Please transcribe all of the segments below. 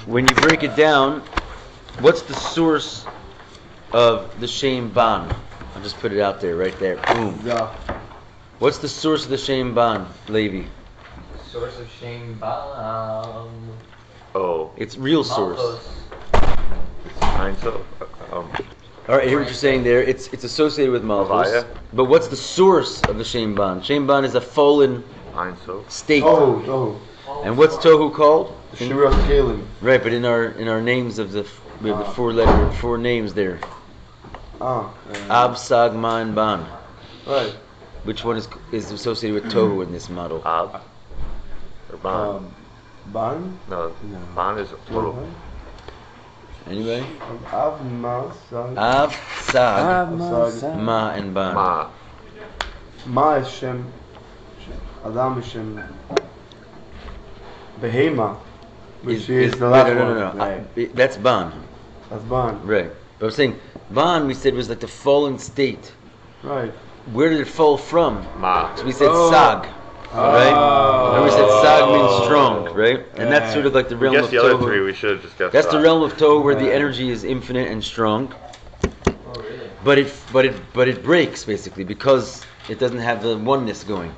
when you break it down, what's the source of the Shem Ban? I'll just put it out there, right there. Boom. Yeah. What's the source of the Shem Ban, Levi? Source of Shem Ban. It's real source. All Alright, I hear what you're saying there. It's associated with Malchus. But what's the source of the Shem Ban? Shem Ban is a fallen state. And what's Tohu called? Shira Kalim. Right, but in our names of we have the four names there. Ab, Sag, Ma, and Ban. Right. Which one is associated with Tohu in this model? Ab or Ban? Ban? No, Ban is total. Anybody? Av, Ma, Sag. Av, Sag, Sag. Ma, and Ban. Ma is Shem. Adam is Shem. Behema, which is the last one. No. Right. That's Ban. That's Ban. Right. But I'm saying Ban, we said, was like the fallen state. Right. Where did it fall from? Ma. So we said Sag. Right? And we said Sag means strong, right? And that's sort of like the realm of the other Tohu. three, we should have just guessed That's that. the realm of Tohu where the energy is infinite and strong. Oh, really? But it breaks basically because it doesn't have the oneness going.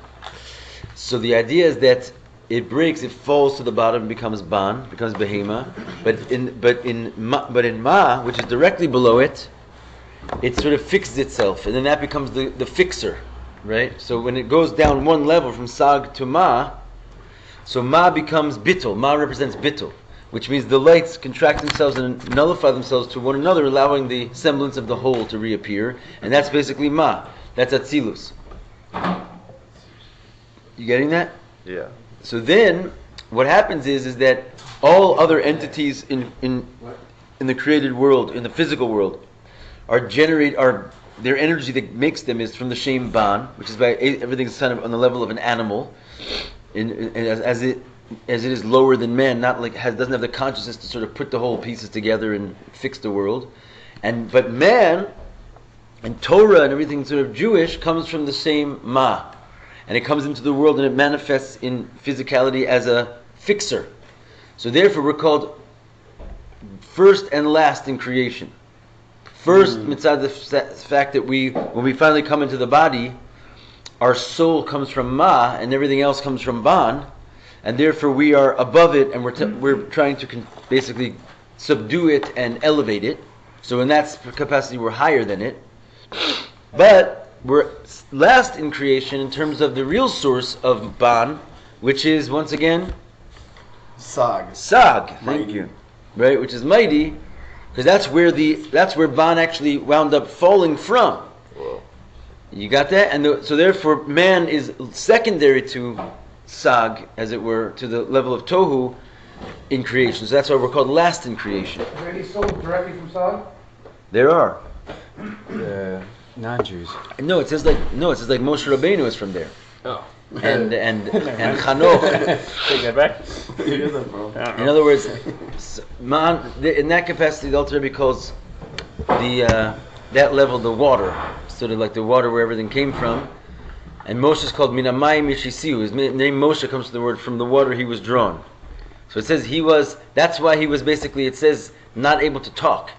So the idea is that it breaks, it falls to the bottom, becomes Ban, becomes Behema. But in Ma, which is directly below it, it sort of fixes itself, and then that becomes the fixer, right? So when it goes down one level from Sag to Ma, so Ma becomes Bittul. Ma represents Bittul, which means the lights contract themselves and nullify themselves to one another, allowing the semblance of the whole to reappear, and that's basically Ma. That's Atzilus. You getting that? Yeah. So then, what happens is that all other entities in the created world, in the physical world, their energy that makes them is from the Shem Ban, which is by everything's kind of on the level of an animal, as it is lower than man, not like doesn't have the consciousness to sort of put the whole pieces together and fix the world, but man and Torah and everything sort of Jewish comes from the same Ma. And it comes into the world and it manifests in physicality as a fixer. So therefore we're called first and last in creation. First, mitzvah, the fact that when we finally come into the body, our soul comes from Ma and everything else comes from Ban, and therefore we are above it and we're trying to basically subdue it and elevate it. So in that capacity we're higher than it. But we're last in creation in terms of the real source of Ban, which is once again Sag. Thank you. Right, which is mighty, because that's where Ban actually wound up falling from. Whoa. You got that? And so therefore man is secondary to Sag, as it were, to the level of Tohu in creation. So that's why we're called last in creation. Is there any soul directly from Sag? There are. Non-Jews. No, it says like Moshe Rabbeinu is from there. Oh. And Chanoch. Take that back. In other words, in that capacity, the Alter Rebbe calls that level the water, sort of like the water where everything came from. And Moshe is called Minamayim Yishisiu. His name Moshe comes from the word from the water he was drawn. So it says that's why he was basically, it says, not able to talk.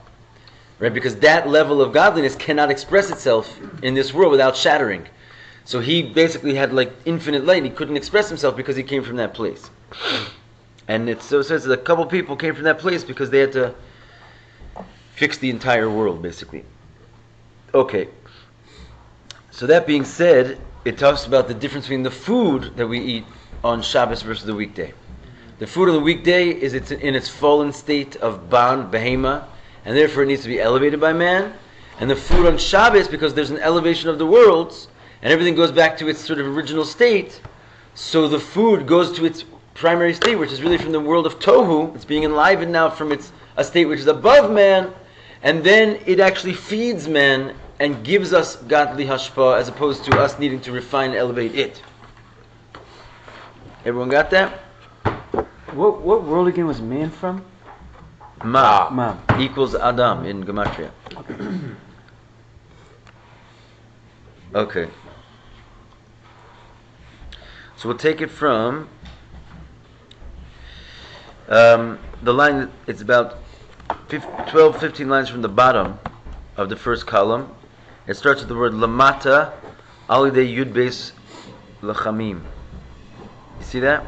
Right? Because that level of godliness cannot express itself in this world without shattering. So he basically had like infinite light. He couldn't express himself because he came from that place. And it says that a couple people came from that place because they had to fix the entire world, basically. Okay. So that being said, it talks about the difference between the food that we eat on Shabbos versus the weekday. The food on the weekday is in its fallen state of Ban, Behema, and therefore it needs to be elevated by man. And the food on Shabbos, because there's an elevation of the worlds, and everything goes back to its sort of original state, so the food goes to its primary state, which is really from the world of Tohu. It's being enlivened now from a state which is above man, and then it actually feeds man and gives us godly hashpah, as opposed to us needing to refine and elevate it. Everyone got that? What world again was man from? Ma equals Adam in Gematria. Okay. So we'll take it from The line, it's about 12, 15 lines from the bottom of the first column. It starts with the word lamata, alidei yud beis lachamim. You see that?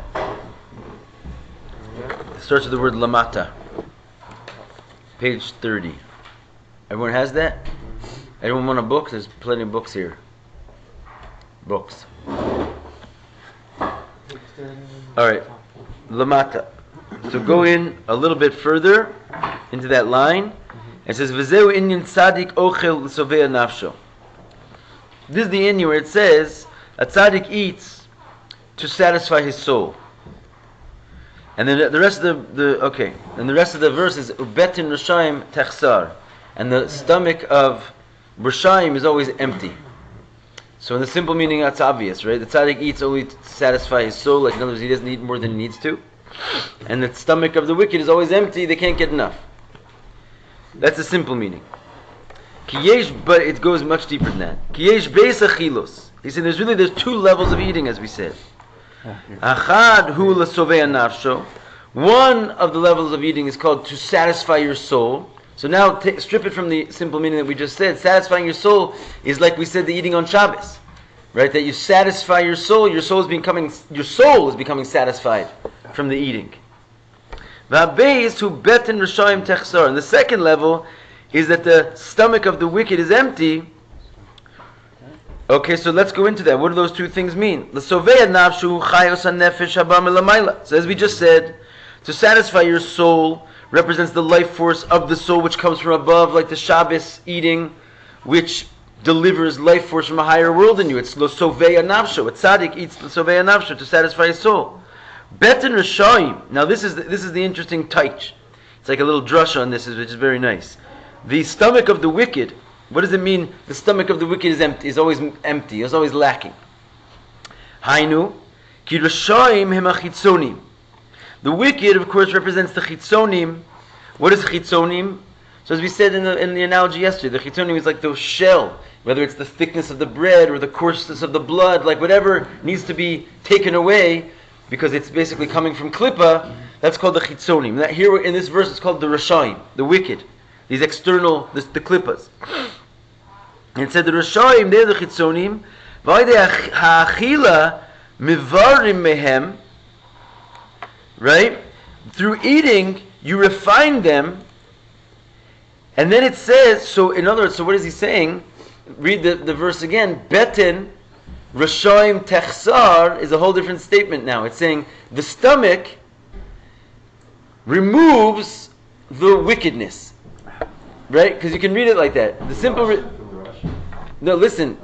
It starts with the word lamata. Page 30. Everyone has that? Anyone want a book? There's plenty of books here. Books. Alright. Lamata. So go in a little bit further into that line. It says, V'zeu inyan tzadik ochel l'sovea nafsho. This is the inyan where it says, a tzaddik eats to satisfy his soul. And then the rest of and the rest of the verse is ubetin rashayim techsar, and the stomach of rashayim is always empty. So in the simple meaning, that's obvious, right? The tzaddik eats only to satisfy his soul, like in other words, he doesn't eat more than he needs to. And the stomach of the wicked is always empty; they can't get enough. That's the simple meaning. But it goes much deeper than that. Kiyesh beis achilos. He said there's two levels of eating, as we said. Achad hu l'sovea nafsho. One of the levels of eating is called to satisfy your soul. So now strip it from the simple meaning that we just said. Satisfying your soul is like we said the eating on Shabbos, right? That you satisfy your soul. Your soul is becoming satisfied from the eating. V'habeis hu betin rashayim techsar. And the second level is that the stomach of the wicked is empty. Okay, so let's go into that. What do those two things mean? So as we just said, to satisfy your soul represents the life force of the soul which comes from above, like the Shabbos eating, which delivers life force from a higher world in you. It's l'soveya nafsho. A tzaddik eats l'soveya nafsho to satisfy his soul. Betin rashayim. Now this is the interesting taich. It's like a little drasha on this, which is very nice. The stomach of the wicked. What does it mean? The stomach of the wicked is empty. Is always empty. Is always lacking. Hainu ki rashayim hem achitzonim. The wicked, of course, represents the chitzonim. What is chitzonim? So as we said in the analogy yesterday, the chitzonim is like the shell, whether it's the thickness of the bread or the coarseness of the blood, like whatever needs to be taken away, because it's basically coming from klippa. That's called the chitzonim. That here in this verse, it's called the rashayim, the wicked. These external, the klippas. And it said the rashayim, they're the chitzonim. V'ayde ha'achila mivarim mehem. Right? Through eating, you refine them. And then it says, so in other words, so what is he saying? Read the verse again. Betin, Rashayim Techsar is a whole different statement now. It's saying the stomach removes the wickedness. Right? Because you can read it like that. The simple... no, listen.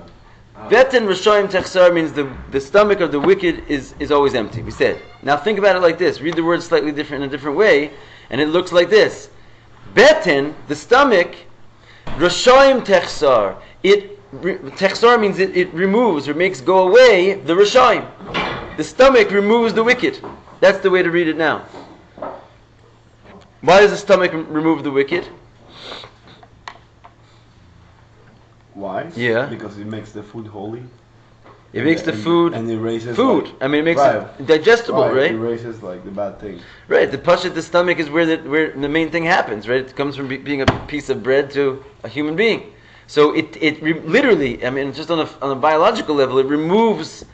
Betin Rashayim Techsar means the stomach of the wicked is always empty. We said. Now think about it like this. Read the word slightly different in a different way, and it looks like this. Betin, the stomach, Rashayim Techsar. Techsar means it removes or makes go away the Rashayim. The stomach removes the wicked. That's the way to read it now. Why does the stomach remove the wicked? Why? Yeah. Because it makes the food holy. It makes the food and erases food. Like, I mean, it makes right. it digestible, right? It erases like the bad things. Right. The pashat, the stomach is where the main thing happens, right? It comes from being a piece of bread to a human being. So it literally, I mean, just on a biological level, it removes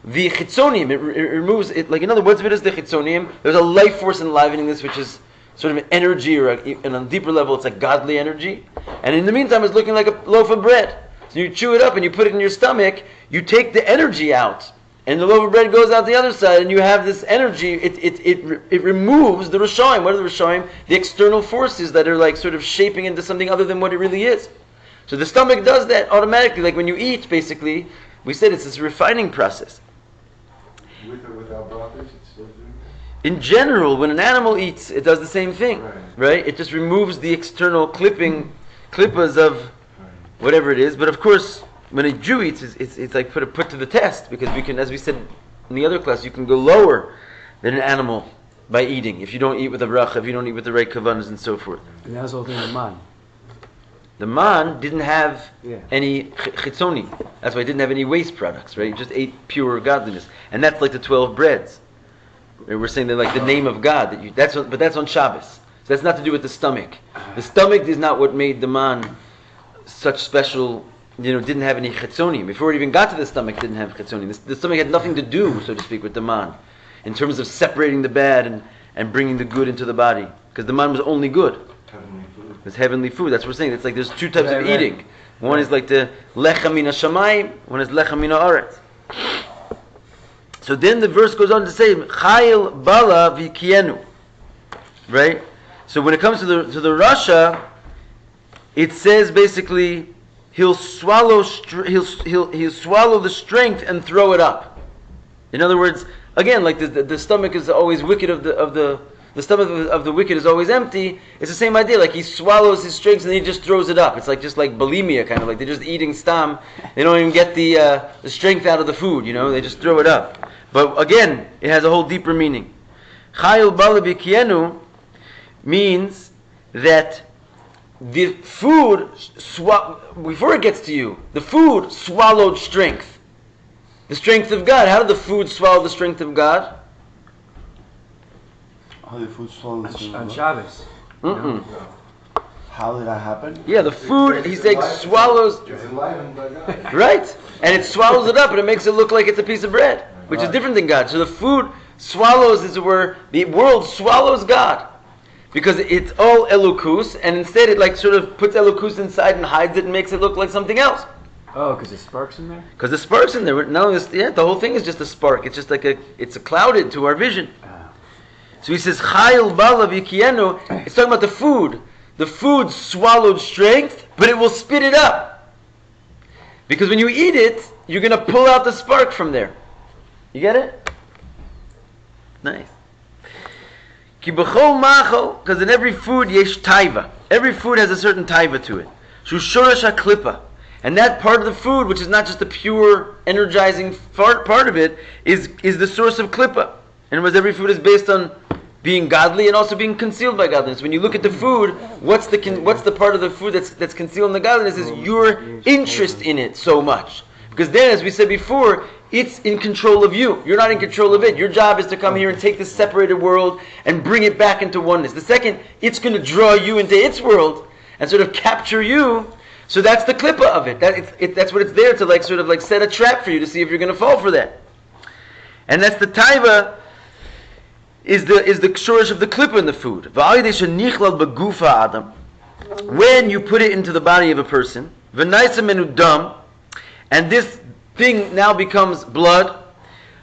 the chitzonim. It removes it. Like in other words, what is the chitzonim? There's a life force enlivening this, which is sort of an energy, or and on a deeper level, it's a godly energy. And in the meantime, it's looking like a loaf of bread. So you chew it up and you put it in your stomach, you take the energy out, and the loaf of bread goes out the other side, and you have this energy, it removes the Rashayim. What are the Rashayim? The external forces that are like sort of shaping into something other than what it really is. So the stomach does that automatically, like when you eat, basically, we said it's this refining process. With or without broth, it's still doing it? In general, when an animal eats, it does the same thing, right? It just removes the external klippas of whatever it is. But of course, when a Jew eats, it's like put to the test, because we can, as we said in the other class, you can go lower than an animal by eating if you don't eat with a bracha, if you don't eat with the right kavanas and so forth. And that was all thing the man. The man didn't have Yeah. any chitzoni. That's why he didn't have any waste products, right? He just ate pure godliness. And that's like the 12 breads. We're saying that like the name of God. But that's on Shabbos. So that's not to do with the stomach. The stomach is not what made the man such special. Didn't have any chetzonim. Before it even got to the stomach, didn't have chetzonim. The stomach had nothing to do, so to speak, with the man, in terms of separating the bad and bringing the good into the body. Because the man was only good. Heavenly food. It's heavenly food. That's what we're saying. It's like there's two types of eating. One is like the lechem mina shamayim. One is lechem mina aretz. So then the verse goes on to say, Chayil bala v'kienu. Right? So when it comes to the Rasha, it says basically he'll swallow he'll swallow the strength and throw it up. In other words, again, like the stomach is always wicked of the stomach of the wicked is always empty. It's the same idea. Like he swallows his strength and then he just throws it up. It's like just like bulimia, kind of like they're just eating stam. They don't even get the strength out of the food. They just throw it up. But again, it has a whole deeper meaning. Chayil bala b'kienu means that the food, before it gets to you, the food swallowed strength. The strength of God. How did the food swallow the strength of God? How did food swallow the strength of On God? Shabbos. Mm-mm. How did that happen? Yeah, the food, he's saying, swallows. It's enlivened by God. Right. And it swallows it up and it makes it look like it's a piece of bread, which is different than God. So the food swallows, as it were, the world swallows God. Because it's all elukus, and instead it like sort of puts elukus inside and hides it and makes it look like something else. Oh, because there's sparks in there? Because the sparks in there, not only the whole thing is just a spark. It's just like it's clouded to our vision. So he says, Chayil bala v'kienu. It's talking about the food. The food swallowed strength, but it will spit it up. Because when you eat it, you're going to pull out the spark from there. You get it? Nice. Ki b'chol machol, because in every food yesh taiva. Every food has a certain taiva to it. Shu shoresh ha-klippa. And that part of the food, which is not just the pure, energizing part of it, is the source of klippa. In other words, every food is based on being godly and also being concealed by godliness. When you look at the food, what's the part of the food that's concealed in the godliness is your interest in it so much. Because then, as we said before, it's in control of you. You're not in control of it. Your job is to come here and take this separated world and bring it back into oneness. The second, it's going to draw you into its world and sort of capture you. So that's the klippa of it. That's what it's there to like sort of like set a trap for you to see if you're going to fall for that. And that's the taiva is the shorish of the klippa in the food. When you put it into the body of a person, and this thing now becomes blood,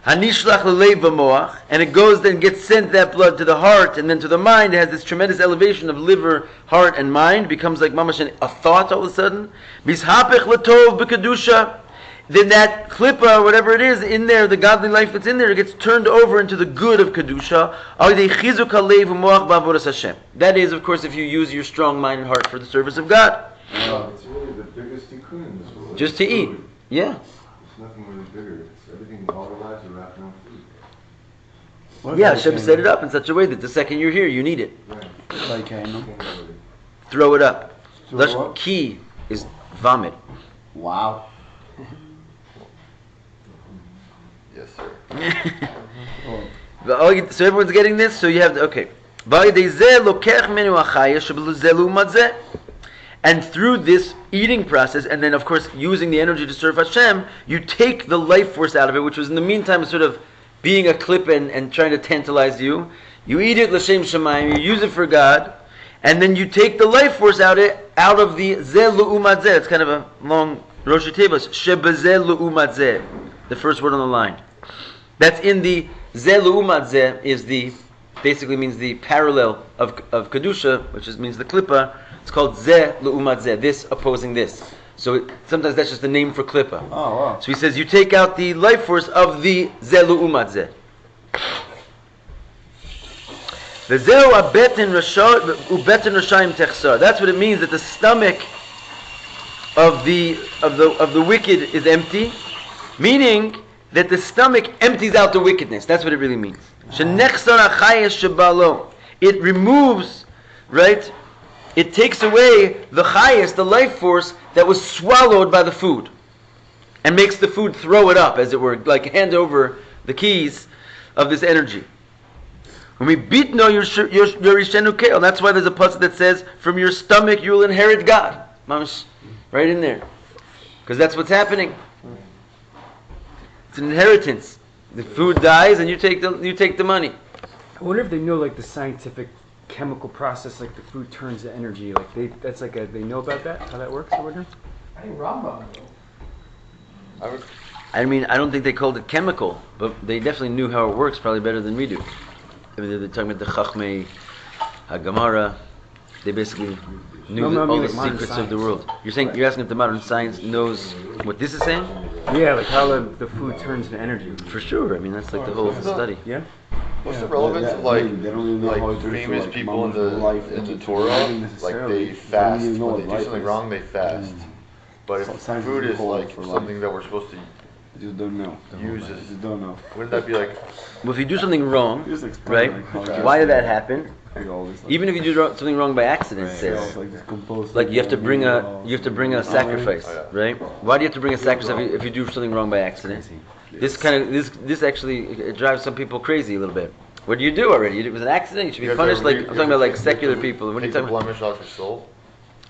and it goes then gets sent that blood to the heart and then to the mind. It has this tremendous elevation of liver, heart, and mind. Becomes like mamash a thought all of a sudden. Then that klippa, whatever it is in there, the godly life that's in there, it gets turned over into the good of kedusha. That is, of course, if you use your strong mind and heart for the service of God. It's really the biggest tikkun in this world. Just to eat. Yeah. There's nothing really bigger. It's everything, all our lives are wrapped around food. Yeah, Hashem set it up in such a way that the second you're here, you need it. Right. Like Haman. Throw it up. Throw That's what? key is vomit. Wow. Yes, sir. So everyone's getting this? So you have okay. And through this eating process, and then of course using the energy to serve Hashem, you take the life force out of it, which was in the meantime sort of being a clip and trying to tantalize you. You eat it l'shem shamayim, you use it for God, and then you take the life force out of the zeh lu'umat zeh. It's kind of a long Rosh Tevos. Shebazeh lu'umat zeh. The first word on the line. That's in the zeh lu'umat zeh is basically means the parallel of kedusha, which means the klippa. It's called zeh lu'umat zeh. This opposing this. So sometimes that's just the name for klippa. Oh, wow. So he says you take out the life force of the zeh lu'umat zeh. That's what it means that the stomach of the wicked is empty, meaning that the stomach empties out the wickedness. That's what it really means. It removes, right? It takes away the chayes, the life force that was swallowed by the food, and makes the food throw it up, as it were, like hand over the keys of this energy. When we beat no, you're Yishenu Keil. That's why there's a pasuk that says, "From your stomach you will inherit God." Mamash, right in there, because that's what's happening. It's an inheritance. The food dies, and you take the money. I wonder if they know like the scientific chemical process, like the food turns to energy. Like they know about that, how that works. I wonder. I think Rambam. I mean, I don't think they called it chemical, but they definitely knew how it works probably better than we do. I mean, they're talking about the Chachmei HaGemara. They basically knew all the secrets of the world. You're asking if the modern science knows what this is saying? Yeah, like how the food turns to energy. For sure. I mean, that's like the whole study. Yeah. What's the relevance of they don't really know how like it turns famous to, like, people in the life Torah? Like necessarily. they fast They don't even know when what they do life something is. wrong. They fast. But if Science food is is whole like for something life. that we're supposed to I just don't know. use, I just don't know. wouldn't that be like? Well, if you do something wrong, Just explain, right? like, how it Why goes. did that happen? Like, all this, like, Even if you do something wrong by accident, it cells, says. like, this composed, Like you have to bring a sacrifice, Oh, yeah. right? Why do you have to bring a sacrifice if you do something wrong by accident? This actually it drives some people crazy a little bit. What do you do already? It was an accident. You should be punished. Like I'm talking about like secular people. What are you talking about? Blemish off your soul.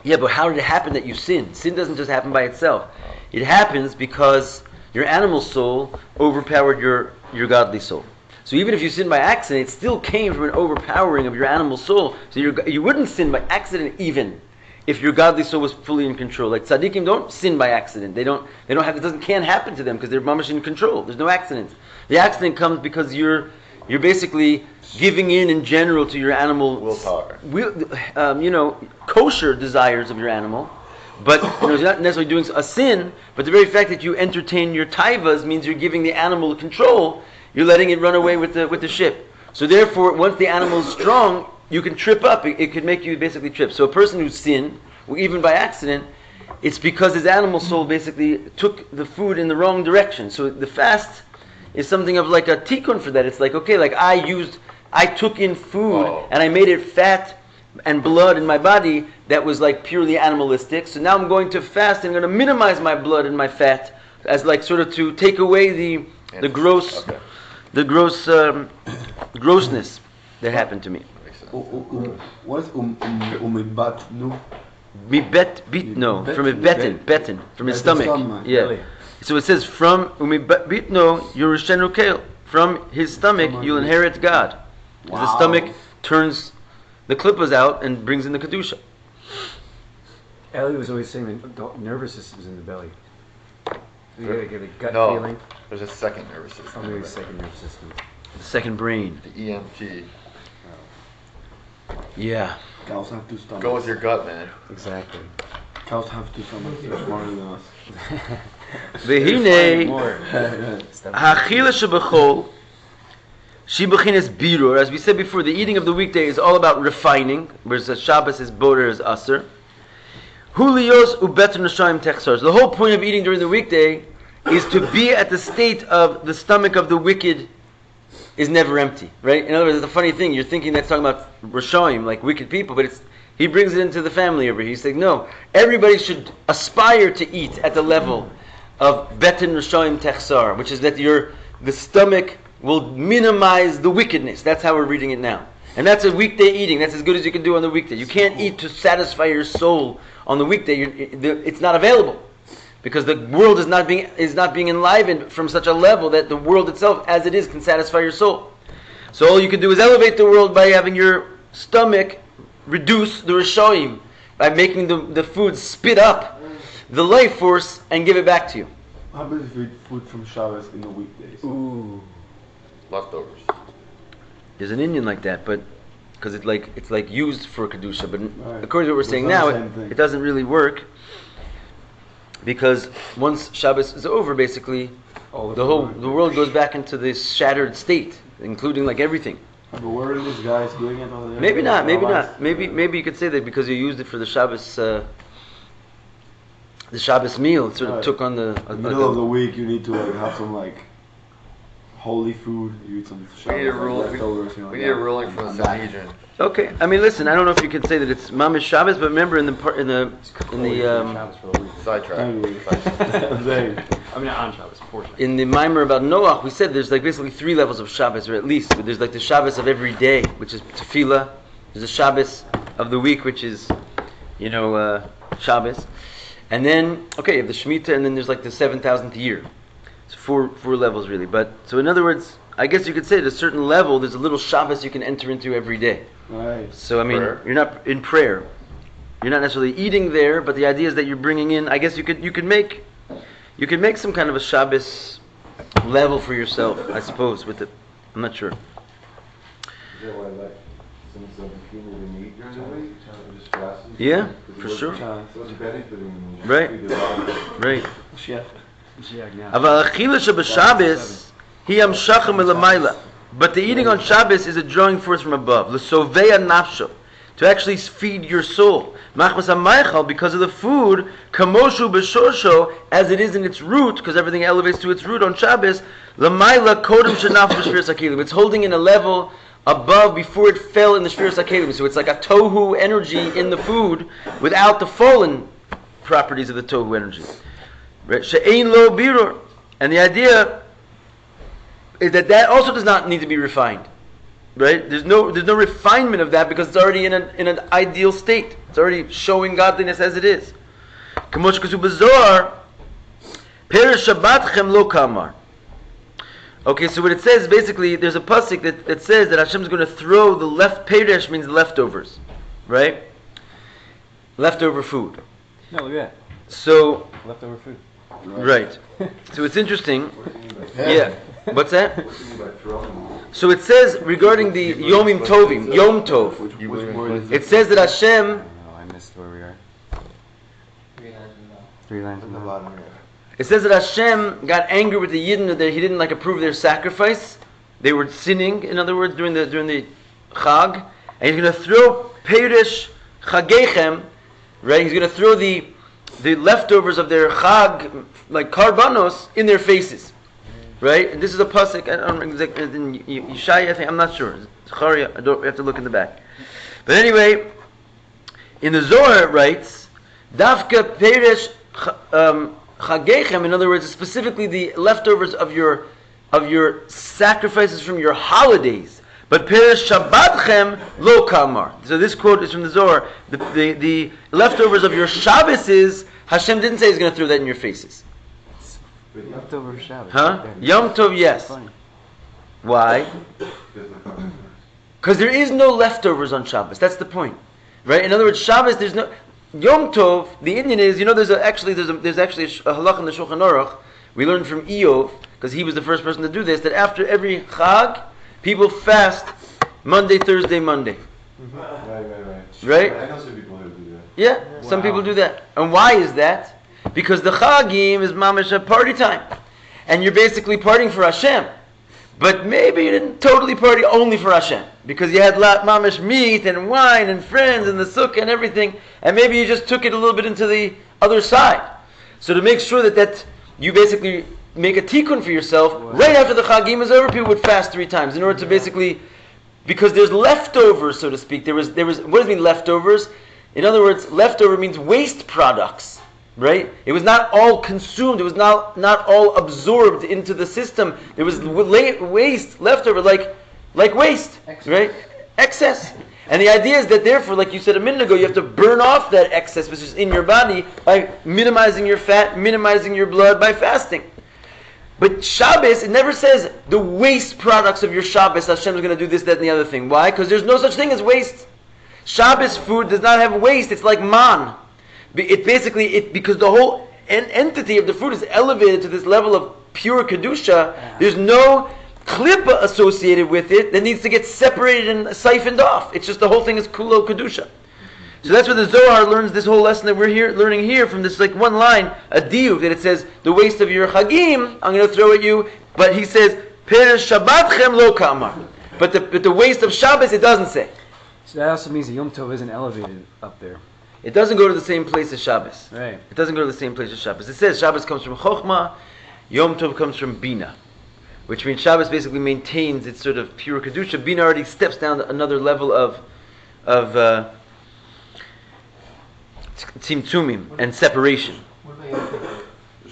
Yeah, but how did it happen that you sin? Sin doesn't just happen by itself. It happens because your animal soul overpowered your godly soul. So even if you sin by accident, it still came from an overpowering of your animal soul. So you wouldn't sin by accident even if your godly soul was fully in control. Like tzaddikim don't sin by accident. They don't have can't happen to them because they're mamash in control. There's no accident. The accident comes because you're basically giving in general to your animal Willpower. Kosher desires of your animal. But you're not necessarily doing a sin, but the very fact that you entertain your taivas means you're giving the animal control. You're letting it run away with the ship. So therefore, once the animal is strong, you can trip up. It could make you basically trip. So a person who sinned, even by accident, it's because his animal soul basically took the food in the wrong direction. So the fast is something of like a tikkun for that. It's like, okay, like I took in food and I made it fat and blood in my body that was like purely animalistic. So now I'm going to fast and I'm going to minimize my blood and my fat as like sort of to take away the gross grossness that happened to me. What's umibatnu? Bitno from his betin from his stomach. Yeah. Really? So it says from bitno Yerushenu Keil. From his stomach you'll inherit God. Wow. The stomach turns the klippas out and brings in the kedusha. Ellie was always saying that the nervous system's in the belly. You get a gut No, feeling. there's a second nervous Oh, system. maybe the second nervous system. The second brain. The EMT. Yeah. Cows have two stomachs. Go with your gut, man. Exactly. Cows have two stomachs. They're smarter than us. Vehine More. hachila shebechol shibachines birur. As we said before, the eating of the weekday is all about refining, whereas the Shabbos is boder is aser. Hulios ubetter nashayim techsars. The whole point of eating during the weekday is to be at the state of the stomach of the wicked is never empty, right? In other words, it's a funny thing. You're thinking that's talking about Rishayim, like wicked people, but he brings it into the family over here. He's saying, no, everybody should aspire to eat at the level of betin Rishayim techsar, which is that the stomach will minimize the wickedness. That's how we're reading it now. And that's a weekday eating. That's as good as you can do on the weekday. You can't eat to satisfy your soul on the weekday. It's not available because the world is not being enlivened from such a level that the world itself, as it is, can satisfy your soul. So all you can do is elevate the world by having your stomach reduce the rishoyim, by making the food spit up the life force and give it back to you. How about if you eat food from Shabbos in the weekdays? Ooh. Leftovers. There's an Indian like that, but because it's like used for kedusha, but Right. according to what we're It's saying not now, the same thing. it doesn't really work because once Shabbos is over, basically the world goes back into this shattered state, including like everything. But where are these guys doing it over there? Maybe not. Rabbis? Maybe you could say that because you used it for the Shabbos meal. It sort of Right. took on the In the middle of the week, you need to like have some like holy food. You eat some We need a Shabbos, rule. like, leftovers, you know, We like need a that. ruling from the And that. Sanhedrin. Okay, I mean, listen. I don't know if you can say that it's Mamish Shabbos, but remember in the Shabbos for the week. Sidetrack. Anyway, Sidetrack. I'm saying, I mean, not on Shabbos, for Shabbos. in the Mimer about Noach, we said there's like basically 3 levels of Shabbos, or at least. There's like the Shabbos of every day, which is Tefillah. There's a Shabbos of the week, which is, Shabbos. And then, you have the Shemitah, and then there's like the 7,000th year. It's four levels really. But, so in other words, I guess you could say at a certain level, there's a little Shabbos you can enter into every day. Right. So, I mean, Prayer. you're not in prayer. You're not necessarily eating there, but the idea is that you're bringing in, I guess you could make some kind of a Shabbos level for yourself, I suppose, with it. I'm not sure. Is that why, like, some people didn't eat during the week? Just fasting? Yeah, Because for it sure. wasn't benefiting. Right. Feed the body. Right. Mashiach now. אבל האכילה שבשבס היא המשכה מלמעלה. But the eating on Shabbos is a drawing forth from above. L'sovea nafsho. To actually feed your soul. Machmas hamaychal, because of the food, kamoshu b'shosho, as it is in its root, because everything elevates to its root on Shabbos, l'mayla kodem shenaf b'shviras hakelim. It's holding in a level above before it fell in the shviras hakelim. So it's like a tohu energy in the food without the fallen properties of the tohu energy. Right? She'ein lo birur. And the idea is that also does not need to be refined. Right? There's no refinement of that because it's already in an ideal state. It's already showing godliness as it is. Kamosh kasu b'zohar, perish shabbatchem lo kamar. Okay, so what it says basically, there's a pasuk that says that Hashem's going to throw the perish means leftovers, right? Leftover food. No, look at So, that. Leftover food. right. So it's interesting. Yeah. What's that? What do you mean by throwing? So it says regarding the Yomim Tovim, Yom Tov. Which word is It says that Hashem, Oh, I missed where we are. 3 lines in the middle. 3 lines At in the the bottom here. it says that Hashem got angry with the Yidden that he didn't approve their sacrifice. They were sinning, in other words, during the Chag, and he's going to throw Perish Chagechem, right? He's going to throw the leftovers of their Chag, like Karbanos, in their faces. Right? And this is a pasuk, I don't know exactly, in Yeshaya, I think, I'm not sure. Zechariah, we have to look in the back. But anyway, in the Zohar it writes, Dafka Perish Chagechem, in other words, specifically the leftovers of your sacrifices from your holidays. But Perish Shabbatchem Lo Kamar. So this quote is from the Zohar. The leftovers of your Shabbos Hashem didn't say he's going to throw that in your faces. leftover Shabbos. Huh? right there. Yom Tov, yes. Funny. Why? Because there is no leftovers on Shabbos. That's the point, right? In other words, Shabbos, there's no Yom Tov. The Indian is, there's actually a halach in the Shulchan Aruch. We learned from Eov, because he was the first person to do this, that after every Chag, people fast Monday, Thursday, Monday. Right? I know some people who do that. Yeah, some people do that. And why is that? Because the Chagim is mamash a party time. And you're basically partying for Hashem. But maybe you didn't totally party only for Hashem. Because you had mamash meat and wine and friends and the sukkah and everything. And maybe you just took it a little bit into the other side. So to make sure that you basically make a tikkun for yourself, right after the Chagim is over, people would fast 3 times. In order to basically, because there's leftovers, so to speak. There was. What does it mean, leftovers? In other words, leftover means waste products. Right? It was not all consumed. It was not all absorbed into the system. There was waste, leftover, like waste, right? Excess. And the idea is that therefore, like you said a minute ago, you have to burn off that excess which is in your body by minimizing your fat, minimizing your blood by fasting. But Shabbos, it never says the waste products of your Shabbos, Hashem is going to do this, that, and the other thing. Why? Because there's no such thing as waste. Shabbos food does not have waste. It's like man. Because the whole entity of the fruit is elevated to this level of pure kedusha. There's no klippa associated with it that needs to get separated and siphoned off. It's just the whole thing is kulo kedusha. So that's where the Zohar learns this whole lesson that we're learning here from this one line, a diuk, that it says the waste of your chagim I'm going to throw at you. But he says perish shabbatchem lo kamar. But the waste of Shabbos it doesn't say. So that also means that Yom Tov isn't elevated up there. It doesn't go to the same place as Shabbos. Right. It doesn't go to the same place as Shabbos. It says Shabbos comes from Chokhmah, Yom Tov comes from Bina, which means Shabbos basically maintains its sort of pure kedusha. Bina already steps down to another level of tzimtzumim and separation. What about Yom Kippur?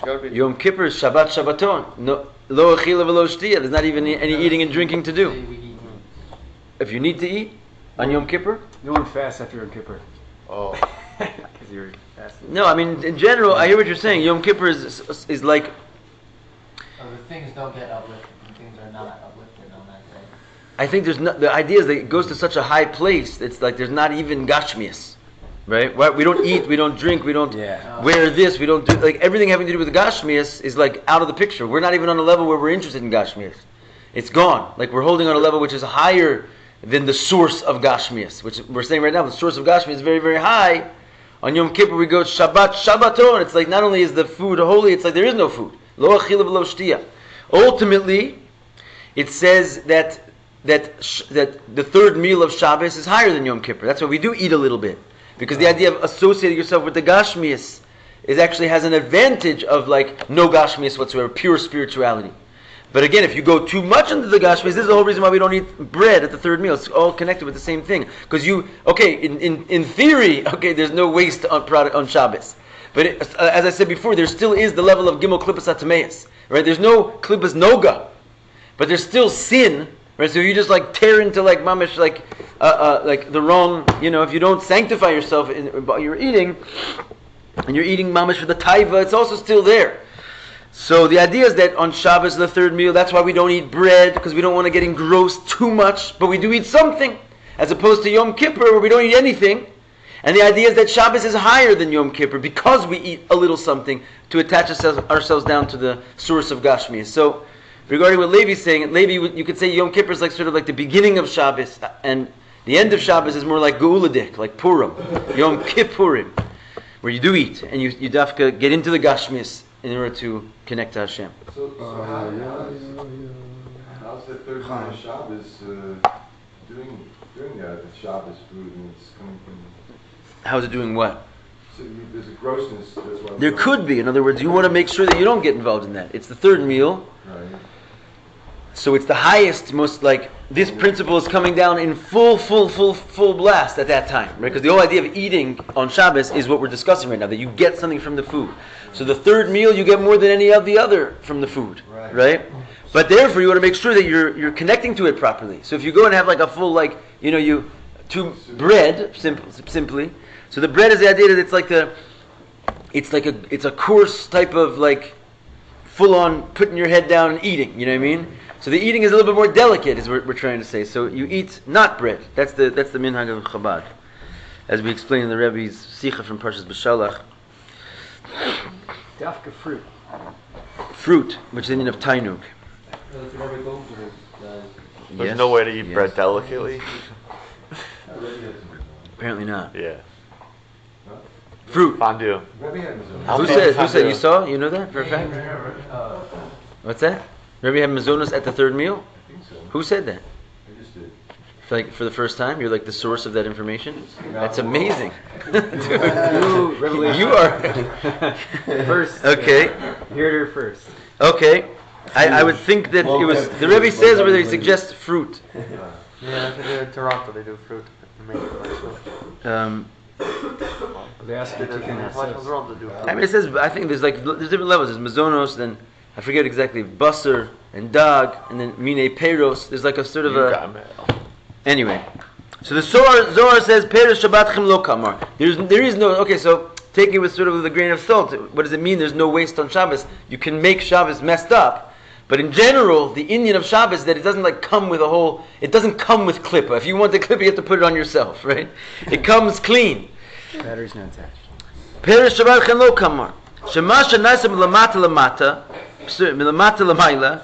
gotta be. Yom Kippur is Shabbat Shabbaton. No, lo achila v'lo shtiya. There's not even any eating and drinking to do. If you need to eat on Yom Kippur, No one fasts after Yom Kippur. Oh. Because you're fasting. no. I mean, in general, I hear what you're saying. Yom Kippur is like, The things don't get uplifted, and things are not uplifted on that day. I think there's not, the idea is that it goes to such a high place. It's like there's not even gashmias, right? We don't eat, we don't drink, we don't Yeah. wear this, we don't do, like everything having to do with gashmias is like out of the picture. We're not even on a level where we're interested in gashmias. It's gone. Like we're holding on a level which is higher than the source of gashmias, which we're saying right now. The source of gashmias is very, very high. On Yom Kippur we go Shabbat Shabbaton. It's like not only is the food holy, it's like there is no food. Lo achila v'lo shtiya. Ultimately, it says that the third meal of Shabbos is higher than Yom Kippur. That's why we do eat a little bit, because the idea of associating yourself with the gashmias is actually has an advantage of like no gashmias whatsoever, pure spirituality. But again, if you go too much into the gashmias, this is the whole reason why we don't eat bread at the third meal. It's all connected with the same thing. Because in theory, okay, there's no waste on Shabbos. But as I said before, there still is the level of gimel klippas atameis, right? There's no klippas noga, but there's still sin, right? So you just like tear into like mamish, like the wrong, if you don't sanctify yourself while you're eating, and you're eating mamish for the taiva, it's also still there. So the idea is that on Shabbos, the third meal, that's why we don't eat bread, because we don't want to get engrossed too much, but we do eat something, as opposed to Yom Kippur, where we don't eat anything. And the idea is that Shabbos is higher than Yom Kippur, because we eat a little something to attach ourselves down to the source of Gashmi. So, regarding what Levi's saying, Levi, you could say Yom Kippur is like sort of like the beginning of Shabbos, and the end of Shabbos is more like Geuladik, like Purim, Yom Kippurim, where you do eat, and you dafka get into the Gashmis in order to connect to Hashem. So how's that third meal of Shabbos doing that? It's Shabbos food and it's coming from. How's it doing what? So there's a grossness. That's what There could be. In other words, you want to make sure that you don't get involved in that. It's the third meal. Right. So it's the highest, most like, this principle is coming down in full blast at that time, right? Because the whole idea of eating on Shabbos is what we're discussing right now, that you get something from the food. So the third meal, you get more than any of the other from the food, right? But therefore, you want to make sure that you're connecting to it properly. So if you go and have like a full, like, bread, simply. So the bread is the idea that it's a coarse type of like, full on putting your head down and eating, you know what I mean? So the eating is a little bit more delicate, is what we're trying to say. So you eat not bread. That's the minhag of Chabad, as we explain in the Rebbe's Sicha from Parshas B'Shalach. Dafka fruit. Fruit, which is the meaning of tainug. There's Yes, no way to eat yes. bread delicately. Apparently not. Yeah. Fruit. Fondue. Rabbi had his own. Who said? You saw? You know that for a fact? What's that? Rabbi had mazonos at the third meal? I think so. Who said that? I just did. Like for the first time? You're like the source of that information? That's amazing. Ooh, revelation. You are. First. Okay. You heard her first. Okay. I would think that it was, the Rebbe says over there, he suggests fruit. Yeah, they do in Toronto, they do fruit. They ask you to take in that sauce. wrong to do I mean, it says, I think there's different levels. There's mazonos, then I forget exactly, basar and dag, and then mine peros. There's like a sort of anyway. So the Zohar says peros shabbatchem lo kamar. There is no, okay, so take it with sort of with a grain of salt. What does it mean? There's no waste on Shabbos. You can make Shabbos messed up, but in general, the Indian of Shabbos is that it doesn't like come with it doesn't come with klippa. If you want the klippa, you have to put it on yourself, right? It comes clean. Battery's not attached. Peres shabbatchem lo kamar. Shemasha nasa milamata lamayla.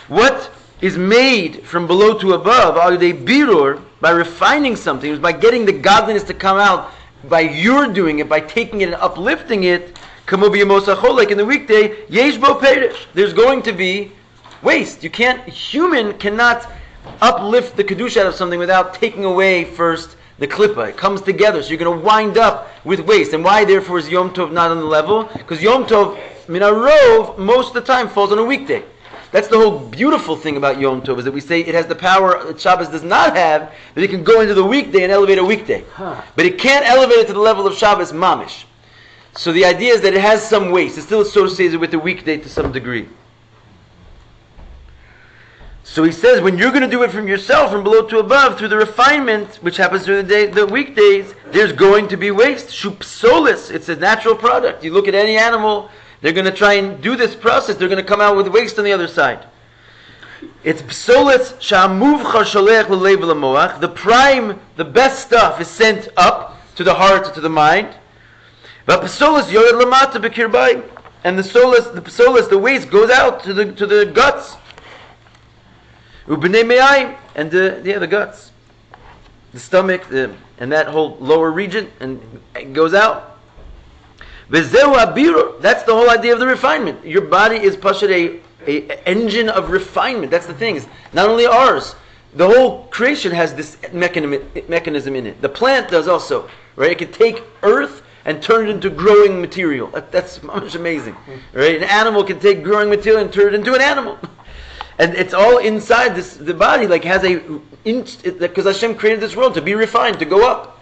What is made from below to above, al yedei birur, by refining something, by getting the godliness to come out, by your doing it, by taking it and uplifting it, like in the weekday, yesh bo perish. There's going to be waste. Human cannot uplift the kedusha out of something without taking away first the klippa. It comes together, so you're going to wind up with waste. And why, therefore, is Yom Tov not on the level? Because Yom Tov, min harov, most of the time falls on a weekday. That's the whole beautiful thing about Yom Tov, is that we say it has the power that Shabbos does not have, that it can go into the weekday and elevate a weekday. But it can't elevate it to the level of Shabbos mamish. So the idea is that it has some waste. It's still associated with the weekday to some degree. So he says, when you're going to do it from yourself, from below to above, through the refinement, which happens during the weekdays, there's going to be waste. Shupsolis, it's a natural product. You look at any animal, they're going to try and do this process. They're going to come out with waste on the other side. It's psolis sha'amuvcha sholech l'leiv l'moach. The prime, the best stuff is sent up to the heart, to the mind. But psolis yored lamata b'kirbai. And the psolis, the waste goes out to the guts. Ubnei me'ayim, and the guts, the stomach, and that whole lower region, and it goes out. V'zeu abiro. That's the whole idea of the refinement. Your body is pashat a engine of refinement. That's the thing. It's not only ours. The whole creation has this mechanism in it. The plant does also, right? It can take earth and turn it into growing material. That's much amazing, right? An animal can take growing material and turn it into an animal. And it's all inside the body, like has because Hashem created this world to be refined, to go up.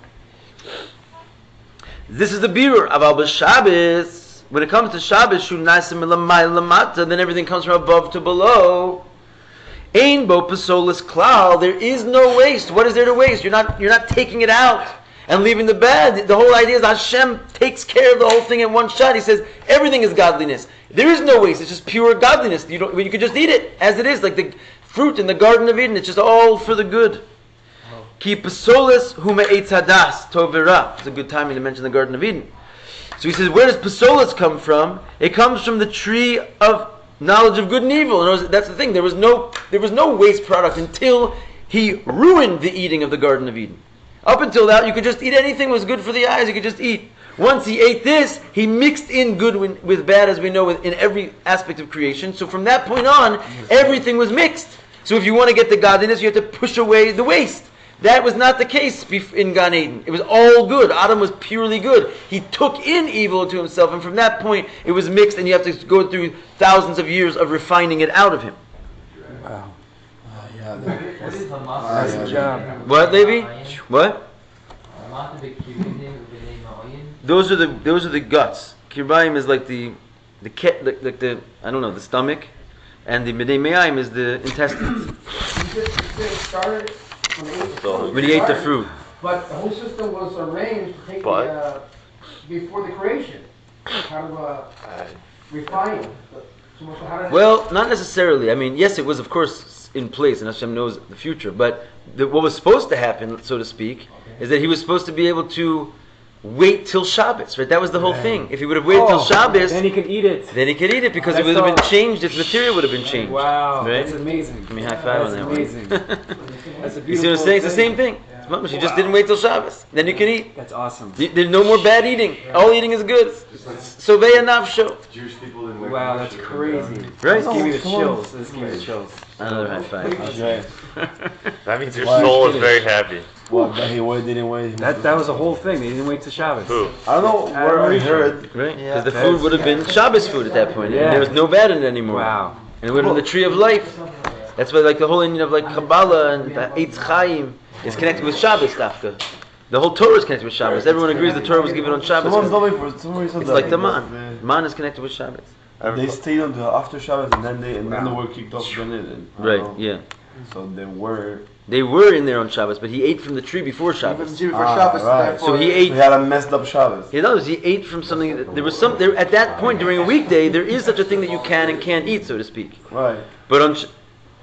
This is the birur. Aval b'Shabbos, when it comes to Shabbos, shu na'asim milamayla lamata, then everything comes from above to below. Ein bo pasolis klal. There is no waste. What is there to waste? You're not taking it out and leaving the bed. The whole idea is Hashem takes care of the whole thing in one shot. He says everything is godliness. There is no waste. It's just pure godliness. You can just eat it as it is, like the fruit in the Garden of Eden. It's just all for the good. Ki pasolis huma eitz hadas tov v'ra. It's a good timing to mention the Garden of Eden. So he says, where does pasolis come from? It comes from the tree of knowledge of good and evil. That's the thing. There was no waste product until he ruined the eating of the Garden of Eden. Up until that, you could just eat anything was good for the eyes. You could just eat. Once he ate this, he mixed in good with bad, as we know, in every aspect of creation. So from that point on, everything was mixed. So if you want to get the godliness, you have to push away the waste. That was not the case in Gan Eden. It was all good. Adam was purely good. He took in evil to himself, and from that point, it was mixed, and you have to go through thousands of years of refining it out of him. Wow. What is Hamas? Nice job. What, Levi? What? Those are the guts. Kirbayim is like the I don't know, the stomach, and the B'nai Me'ayim is the intestines. You said it started When he ate the fruit. but the whole system was arranged to take before the creation, kind of refining. So how did Well, not necessarily. I mean, yes, it was of course in place, and Hashem knows the future. But what was supposed to happen, so to speak, is that he was supposed to be able to wait till Shabbos, right? That was the whole thing. If he would have waited till Shabbos, then he can eat it. then he could eat it because it would have been changed. Its material would have been changed. Wow, Right? that's amazing. Give me a high five on that one. amazing. That's a beautiful You see what I'm saying? It's the same thing. You just didn't wait till Shabbos. Then you can eat. That's awesome. There's no more bad eating. All eating is good. So nafsho. Jewish people didn't wake Wow, up that's shit. crazy. Right? This gave me the chills. This gave me the chills. Another high five. That means your Why? soul is very happy. What? That he waited, didn't wait. That was the whole thing. They didn't wait till Shabbos. Who? I don't know where I heard. Right? Yeah. Because the food would have been Shabbos food at that point. Yeah. And there was no bad in it anymore. Wow. And it would have been the tree of life. That's why like the whole Indian of like Kabbalah and Eitz Chaim is connected with Shabbos, Dafka. The whole Torah is connected with Shabbos. Everyone agrees the Torah was given on Shabbos. Someone told me for some reason It's that like the it man. was, Man is connected with Shabbos. they stayed until after Shabbos and then they were kicked off again. I Right, don't know. yeah. So they were in there on Shabbos, but he ate from the tree before Shabbos. right. So he we ate. had a messed up Shabbos. He knows he ate from something. There was some there at that point during a weekday. There is such a thing that you can and can't eat, so to speak. Right. But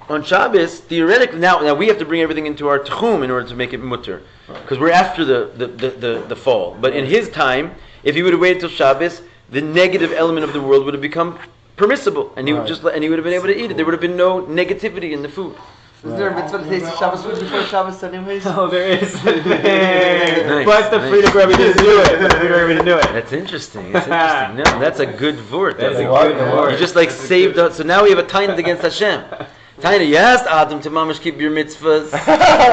on Shabbos, theoretically, now we have to bring everything into our tchum in order to make it mutter, because we're after the fall. But in his time, if he would have waited till Shabbos, the negative element of the world would have become permissible, and he would he would have been able to eat it. There would have been no negativity in the food. Is there a mitzvah to taste the Shabbos food before Shabbos anyways? Oh, there is. Nice, But the freedom for everybody to do it. The freedom for everybody to do it. That's interesting. That's interesting. No, that's a good vort. That's a What? good word. You just like saved us. So now we have a tainat against Hashem. Tainat, you asked Adam to mamash keep your mitzvahs,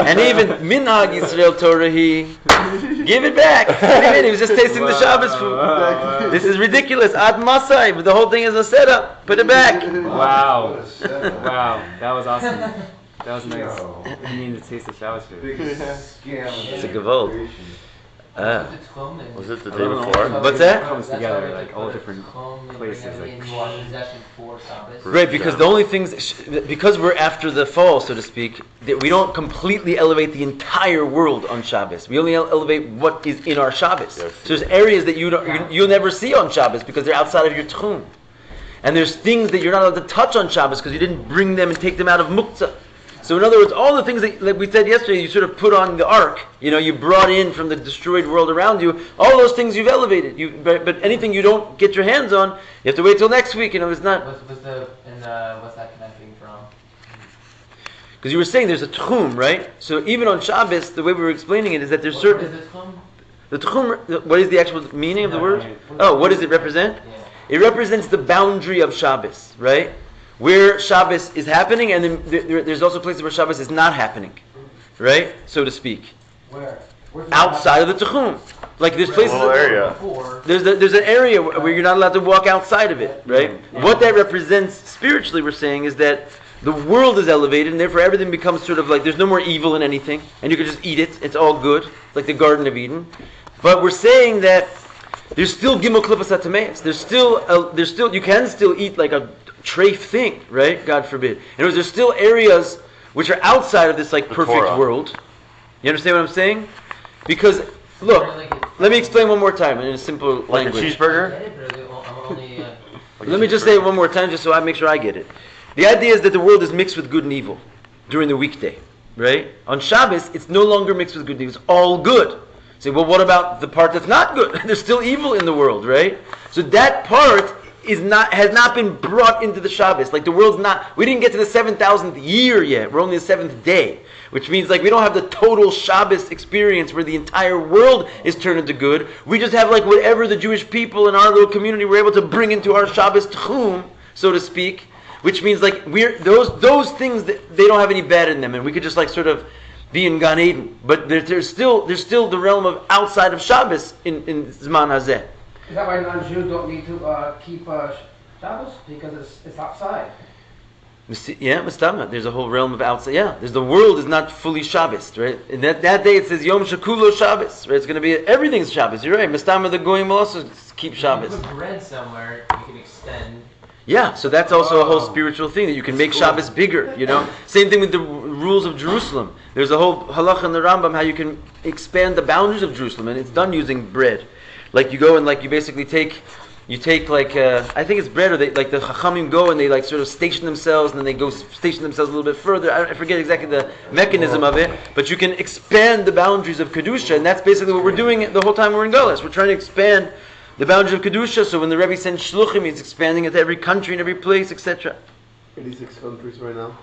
and even minhag Yisrael Torah give it back. What do you mean? He was just tasting the Shabbos food. Wow. This is ridiculous. Ad masai, but the whole thing is a setup. Put it back. Wow. Wow. That was awesome. That was nice. I mean, to taste the Shabbos food. Biggest scam. It's a gewalt. Was it the I day don't know. before? What's that? Comes together, like, all different places, like, Right, because the only things, because we're after the fall, so to speak, that we don't completely elevate the entire world on Shabbos. We only elevate what is in our Shabbos. Yes. So there's areas that you'll never see on Shabbos because they're outside of your tchum. And there's things that you're not allowed to touch on Shabbos because you didn't bring them and take them out of muktzah. So in other words, all the things that, like we said yesterday, you sort of put on the ark, you brought in from the destroyed world around you, all those things you've elevated. But anything you don't get your hands on, you have to wait till next week, it's not. What's that connecting from? Because you were saying there's a tchum, right? So even on Shabbos, the way we were explaining it is that there's certain. What is the tchum? The tchum, what is the actual meaning of the word? Oh, what does it represent? Yeah. It represents the boundary of Shabbos, right? Where Shabbos is happening, and then there's also places where Shabbos is not happening, right? So to speak. Where? Outside of the tchum. Like there's places. Little area. There's an area where you're not allowed to walk outside of it, right? What that represents spiritually, we're saying, is that the world is elevated, and therefore everything becomes sort of like there's no more evil in anything, and you can just eat it. It's all good, like the Garden of Eden. But we're saying that there's still gimel klipas atameis. There's still you can still eat like a treif thing, right? God forbid. In other words, there's still areas which are outside of this like The perfect Torah. world. You understand what I'm saying? Because look, let me explain one more time in a simple Like language. a cheeseburger? Let me just say it one more time just so I make sure I get it. The idea is that the world is mixed with good and evil during the weekday, right? On Shabbos, it's no longer mixed with good and evil. It's all good. Say, well, what about the part that's not good? There's still evil in the world, right? So that part has not been brought into the Shabbos. Like the world's not, we didn't get to the 7,000th year yet. We're only the 7th day. Which means like we don't have the total Shabbos experience where the entire world is turned into good. We just have like whatever the Jewish people in our little community were able to bring into our Shabbos tchum, so to speak. Which means like those things that they don't have any bad in them, and we could just like sort of be in Gan Eden. But there's still the realm of outside of Shabbos in Zman Hazeh. Is that why non-Jews don't need to keep Shabbos? Because it's outside. Yeah, Mistama. There's a whole realm of outside. Yeah, the world is not fully Shabbos, right? And that day it says Yom Shekulo Shabbos, right? It's going to be everything's Shabbos. You're right. Mistama, the Goyim will also keep Shabbos. If you put bread somewhere, you can extend. Yeah, so that's also a whole spiritual thing that you can make Shabbos bigger. Same thing with the rules of Jerusalem. There's a whole halacha in the Rambam how you can expand the boundaries of Jerusalem, and it's done using bread. Like you go and like you basically take like I think it's bread, or like the Chachamim go and they like sort of station themselves, and then they go station themselves a little bit further. I forget exactly the mechanism of it, but you can expand the boundaries of Kedusha, and that's basically what we're doing the whole time we're in Galus. We're trying to expand the boundaries of Kedusha, so when the Rebbe sends Shluchim, he's expanding it to every country and every place, etc. 86 countries right now.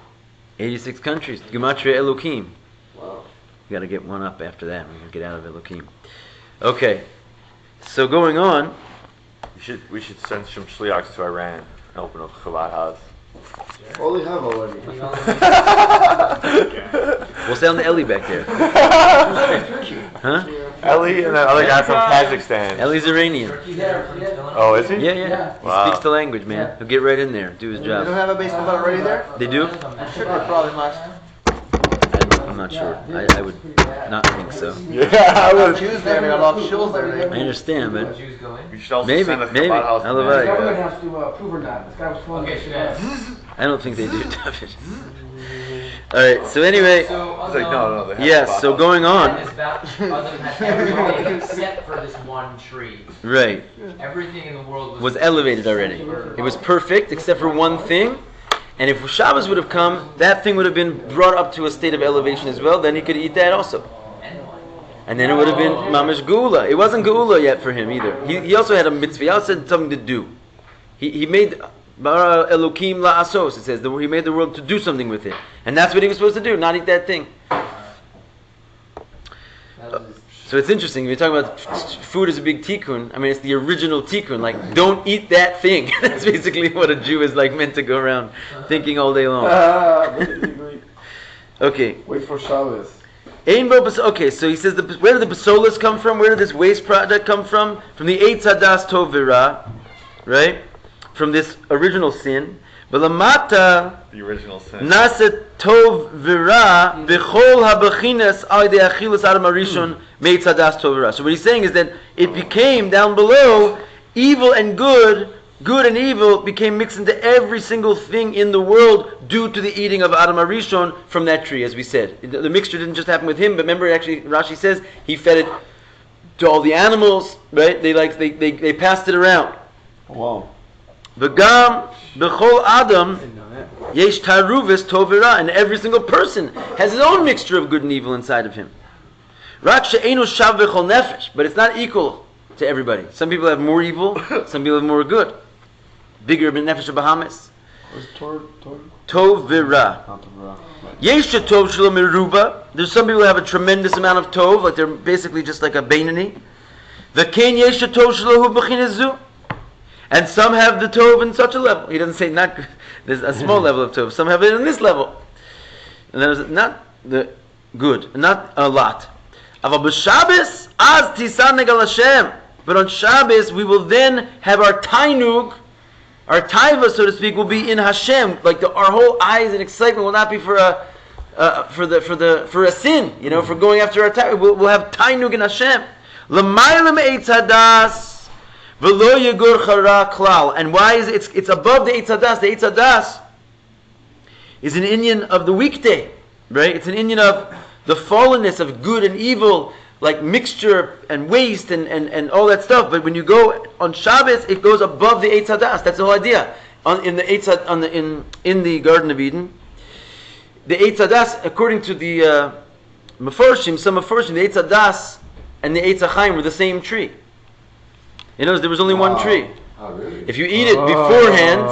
86 countries. Gematria Elokim. Wow. We got to get one up after that. We're going to get out of Elokim. Okay. So going on. We should send some shliachs to Iran and open up Chabad house. All they have already. We'll sound the Eli back there. Huh? Eli and that other guy from Kazakhstan. Eli's Iranian. Oh, is he? Yeah. Wow. He speaks the language, man. He'll get right in there, do his They don't job. have a basement bar already there? They do? I'm sure they probably must. I'm not sure. I would not think so. Yeah, I Got would. Jews there, they got a lot of shulls there. I understand, but Jews go in? You should also maybe. send a Chabad house. I to love The it. government America. has to approve or not. This guy was fun. Okay, sure. I don't think they do, David. All right. So anyway, So, It's like, no, they have yes. Chabad So house. going on. Other than everything except for this one tree. Right. Everything in the world Was elevated already. It was perfect except for one thing. And if Shabbos would have come, that thing would have been brought up to a state of elevation as well. Then he could eat that also. And then it would have been mamish geula. It wasn't geula yet for him either. He also had a mitzvah. He also had something to do. He made bara Elokim la'asos. It says he made the world to do something with it, and that's what he was supposed to do. Not eat that thing. So it's interesting. If you're talking about food as a big tikkun, I mean, it's the original tikkun. Like, don't eat that thing. That's basically what a Jew is like meant to go around thinking all day long. Okay. Wait for Shabbos. Okay, so he says, where did the basolas come from? Where did this waste product come from? From the Eitz Hadas Tov V'Ra, right? from this original sin. V'lamata The original sin. naset tov v'ra b'chol habechinas al yedei achilas adam harishon meitz hadas tov v'ra. So what he's saying is that it became down below evil and good and evil became mixed into every single thing in the world due to the eating of Adam Harishon from that tree, as we said. The mixture didn't just happen with him, but remember, actually, Rashi says he fed it to all the animals, right? They passed it around. Wow. V'gam b'chol Adam yesh taruvis tovera, and every single person has his own mixture of good and evil inside of him. Rak she'enu shav b'chol nefesh, but it's not equal to everybody. Some people have more evil, some people have more good. Bigger than nefesh Bahamas. Tov v'ra. Yesh tov shelo meruba. There's some people who have a tremendous amount of tov, like they're basically just like a beinani. V'kein yesh tov shelo hu b'chinas zu. And some have the tov in such a level. He doesn't say not. There's a small level of tov. Some have it in this level, and there's not the good, not a lot. Aval b'Shabbos az tisan negal Hashem. But on Shabbos we will then have our tainug. Our taiva, so to speak, will be in Hashem. Like our whole eyes and excitement will not be for a sin, for going after our taiva. We'll have tainug in Hashem. L'maylam eitz hadas v'lo yegur chara klal. And why is it? It's above the eitz hadas. The eitz hadas is an inyan of the weekday, right? It's an inyan of the fallenness of good and evil, like mixture and waste and all that stuff. But when you go on Shabbos, it goes above the Eitz Hadas. That's the whole idea. In the Garden of Eden, the Eitz Hadas, according to the Mefarshim, some Mefarshim, the Eitz Hadas and the Eitz HaChaim were the same tree. You know, there was only one tree. Oh, really? If you eat it beforehand,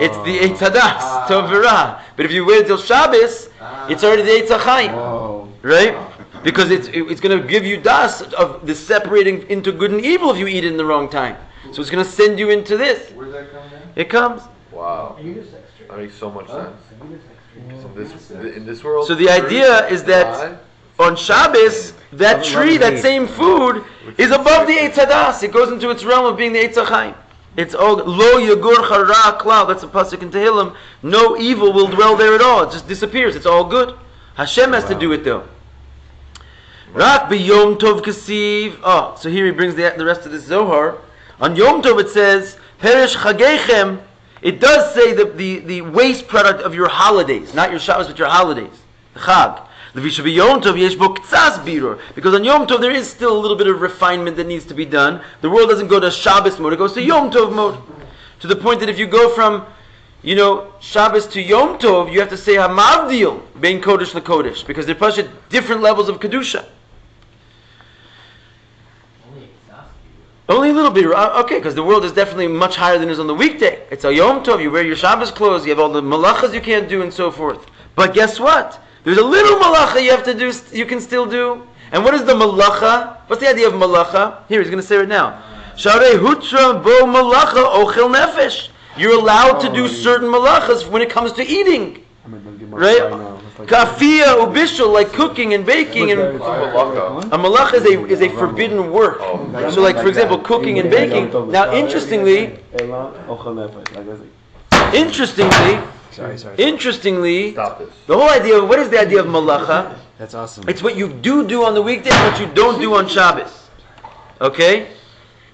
it's the Eitz Hadas, Tov v'ra. But if you wait until Shabbos, it's already the Eitz HaChaim. Right? Because it's going to give you das of the separating into good and evil if you eat it in the wrong time. So it's going to send you into this. Where does that come in? It comes. Wow. That makes so much sense. In this world. So the idea is that on Shabbos, that tree, that same food, is above the Eitz Hadas. It goes into its realm of being the Eitz HaChaim. It's all lo yagur chara klal. That's a pasuk in Tehillim. No evil will dwell there at all. It just disappears. It's all good. Hashem has to do it though. Rak be Yom Tov kasiv. Oh, so here he brings the rest of the Zohar. On Yom Tov it says, Perish Chageichem. It does say the waste product of your holidays, not your Shabbos, but your holidays. The Chag. Levisha be Yom Tov yesh bo k'tzas birur. Because on Yom Tov there is still a little bit of refinement that needs to be done. The world doesn't go to Shabbos mode, it goes to Yom Tov mode. To the point that if you go from Shabbos to Yom Tov, you have to say Hamavdil bein Kodesh LeKodesh, because they're pushed at different levels of Kedusha. Only a little bit, okay, because the world is definitely much higher than it is on the weekday. It's a Yom Tov, you wear your Shabbos clothes, you have all the malachas you can't do and so forth. But guess what? There's a little malacha you have to do, you can still do. And what is the malacha? What's the idea of malacha? Here, he's going to say it now. Sharei hutra bo malacha ochel nefesh. You're allowed to do certain malachas when it comes to eating. Right? Kafia ubishul, like cooking and baking, and a malacha is a forbidden work. So, like for example, cooking and baking. Now, interestingly, Stop this. the whole idea of what is the idea of malacha? That's awesome. It's what you do on the weekday and what you don't do on Shabbos. Okay?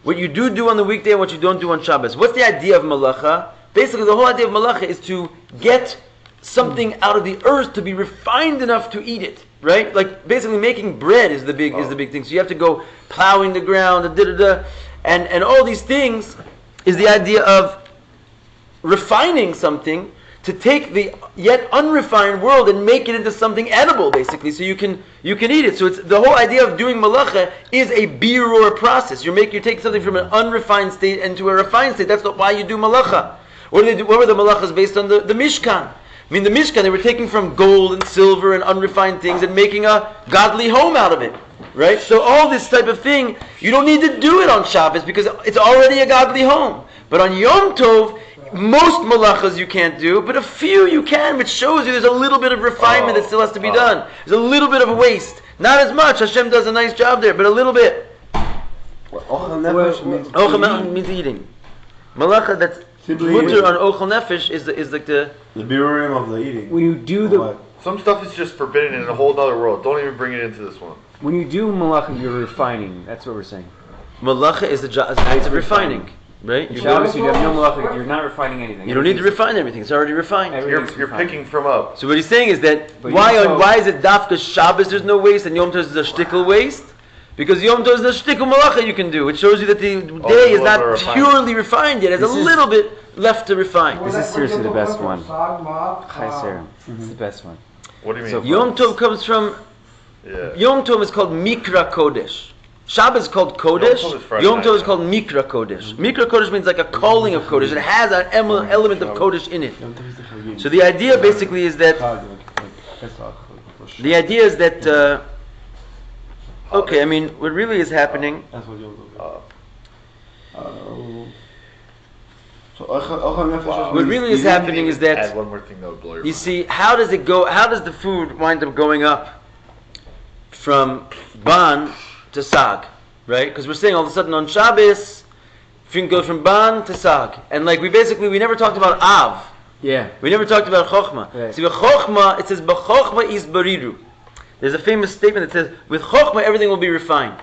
What you do on the weekday and what you don't do on Shabbos. What's the idea of malacha? Basically, the whole idea of malacha is to get something out of the earth to be refined enough to eat it, right? Like basically making bread is the big thing. So you have to go plowing the ground, and all these things is the idea of refining something to take the yet unrefined world and make it into something edible, basically, so you can eat it. So it's the whole idea of doing malacha is a birur process. You're taking something from an unrefined state into a refined state. That's not why you do malacha. What were the malachas based on? The Mishkan. I mean, the Mishkan, they were taking from gold and silver and unrefined things and making a godly home out of it, right? So all this type of thing, you don't need to do it on Shabbos because it's already a godly home. But on Yom Tov, most malachas you can't do, but a few you can, which shows you there's a little bit of refinement that still has to be done. There's a little bit of waste. Not as much. Hashem does a nice job there, but a little bit. Ochel means eating. Malacha, Simply mutter on ochel nefesh is like the birurim of the eating. When you do the Some stuff is just forbidden in a whole other world. Don't even bring it into this one. when you do malacha, you're refining. That's what we're saying. malacha is the act of refining, right? You Shabbos, you have no malacha. You're not refining anything. You don't need to refine everything; it's already refined. You're Everything's picking from up. So what he's saying is that But why you also- why is it dafka Shabbos there's no waste and Yom Tov is a shtickle waste? Because Yom Tov is a shtickle malacha you can do. It shows you that the day is not purely refined yet. There's a little bit left to refine. This is seriously the best one. Chayei Chayei Sara. It's the best one. What do you mean? So Yom Tov comes from yeah. Yom Tov is called Mikra Kodesh. Shabbos is called Yom Kodesh. Tov is Friday Yom Tov night, is called Mikra Kodesh. Mikra Kodesh means like a calling of Kodesh. It has an element of Kodesh in it. So the idea basically is that okay, I mean, what really is happening. That's what you're What really is happening is that Add one more thing that would blow your you mind. see, how does it go? How does the food wind up going up from ban to sag, right? Because we're saying all of a sudden on Shabbos, you can go from ban to sag, and like we never talked about av. Yeah. We never talked about chokhmah. Right. See, with chokhmah, it says b'chokhmah is bariru. There's a famous statement that says, with chokhmah everything will be refined.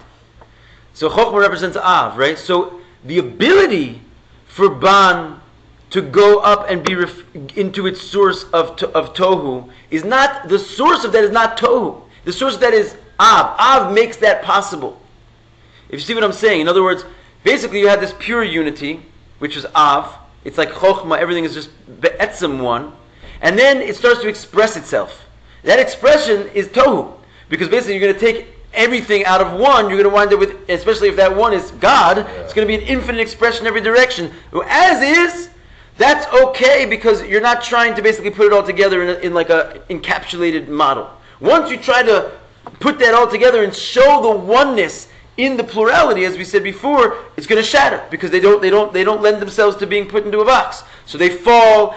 So chokhmah represents av, right? So the ability for ban to go up and be into its source of tohu is not, the source of that is not tohu. The source of that is av. Av makes that possible. If you see what I'm saying, in other words, basically you have this pure unity, which is av. It's like chokhmah, everything is just be'etzem one. And then it starts to express itself. That expression is tohu. Because basically you're going to take everything out of one, you're going to wind up with, especially if that one is God, it's going to be an infinite expression in every direction. As is, that's okay because you're not trying to basically put it all together in like a encapsulated model. Once you try to put that all together and show the oneness in the plurality, as we said before, it's going to shatter because they don't lend themselves to being put into a box. So they fall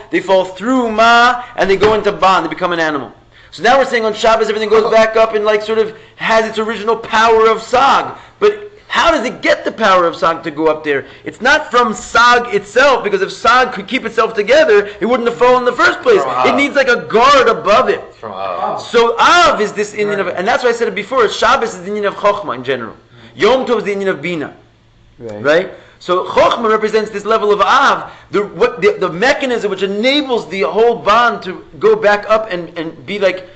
through ma and they go into ban, they become an animal. So now we're saying on Shabbos everything goes back up and like sort of has its original power of sag. But how does it get the power of sag to go up there? It's not from sag itself, because if sag could keep itself together, it wouldn't have fallen in the first place. It needs like a guard above it. From Av. So Av is this Indian of, and that's why I said it before, Shabbos is the Indian of Chokhmah in general. Yom Tov is the Indian of Bina. Right? So Chokhmah represents this level of Av, the mechanism which enables the whole bond to go back up and be like